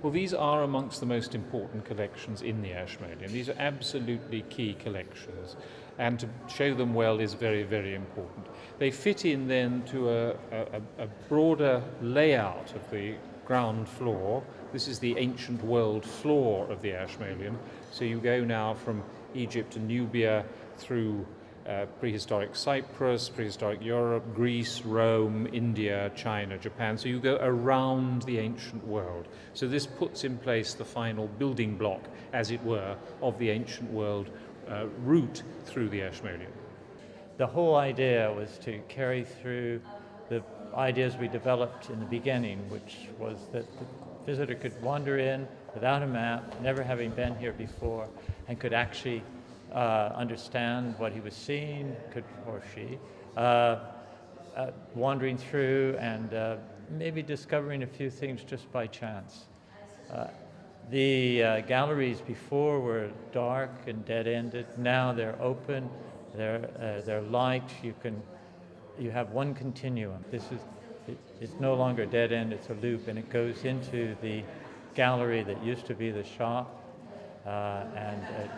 Well, these are amongst the most important collections in the Ashmolean. These are absolutely key collections, and to show them well is very, very important. They fit in then to a broader layout of the ground floor. This is the ancient world floor of the Ashmolean. So you go now from Egypt and Nubia through prehistoric Cyprus, prehistoric Europe, Greece, Rome, India, China, Japan. So you go around the ancient world. So this puts in place the final building block, as it were, of the ancient world route through the Ashmolean. The whole idea was to carry through the ideas we developed in the beginning, which was that the visitor could wander in without a map, never having been here before, and could actually understand what he was seeing, or she, wandering through and maybe discovering a few things just by chance. The galleries before were dark and dead-ended. Now they're open, they're light. You have one continuum. It's no longer a dead end, it's a loop, and it goes into the gallery that used to be the shop, and it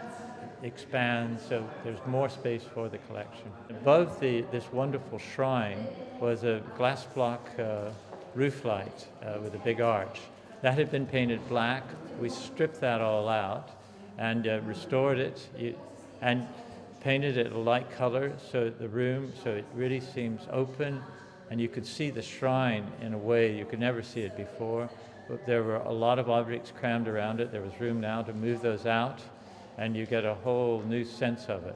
expands, so there's more space for the collection. Above this wonderful shrine was a glass block roof light with a big arch. That had been painted black. We stripped that all out and restored it and painted it a light color so it really seems open, and you could see the shrine in a way you could never see it before. But there were a lot of objects crammed around it. There was room now to move those out, and you get a whole new sense of it.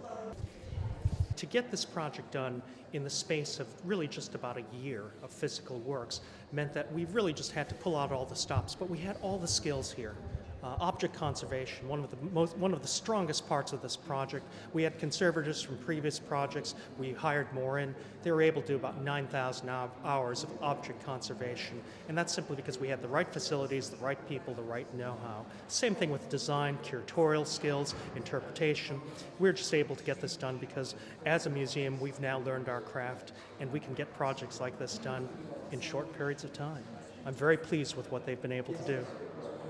To get this project done in the space of really just about a year of physical works meant that we really just had to pull out all the stops, but we had all the skills here. Object conservation, one of the strongest parts of this project. We had conservators from previous projects. We hired more in. They were able to do about 9,000 hours of object conservation, and that's simply because we had the right facilities, the right people, the right know-how. Same thing with design, curatorial skills, interpretation. We're just able to get this done because as a museum, we've now learned our craft, and we can get projects like this done in short periods of time. I'm very pleased with what they've been able to do.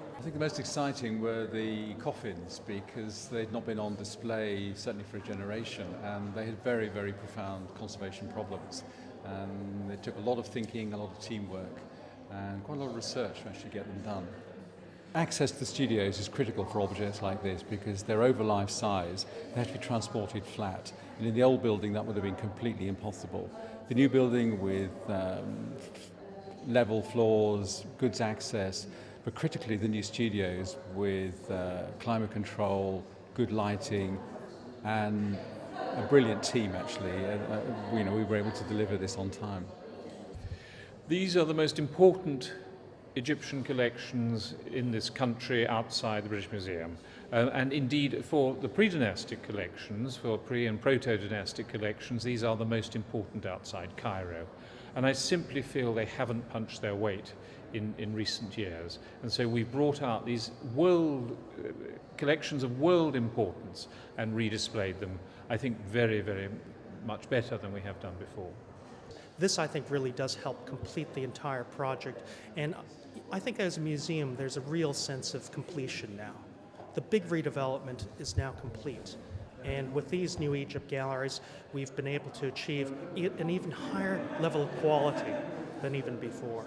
I think the most exciting were the coffins, because they'd not been on display certainly for a generation, and they had very, very profound conservation problems. And it took a lot of thinking, a lot of teamwork, and quite a lot of research to actually get them done. Access to the studios is critical for objects like this because they're over life size. They have to be transported flat, and in the old building that would have been completely impossible. The new building with level floors, goods access, but critically the new studios with climate control, good lighting, and a brilliant team actually. We were able to deliver this on time. These are the most important Egyptian collections in this country outside the British Museum. And indeed for the pre-dynastic collections, for pre- and proto-dynastic collections, these are the most important outside Cairo. And I simply feel they haven't punched their weight in recent years. And so we've brought out these collections of world importance and redisplayed them, I think, very, very much better than we have done before. This, I think, really does help complete the entire project. And I think as a museum, there's a real sense of completion now. The big redevelopment is now complete. And with these new Egypt galleries, we've been able to achieve an even higher level of quality than even before.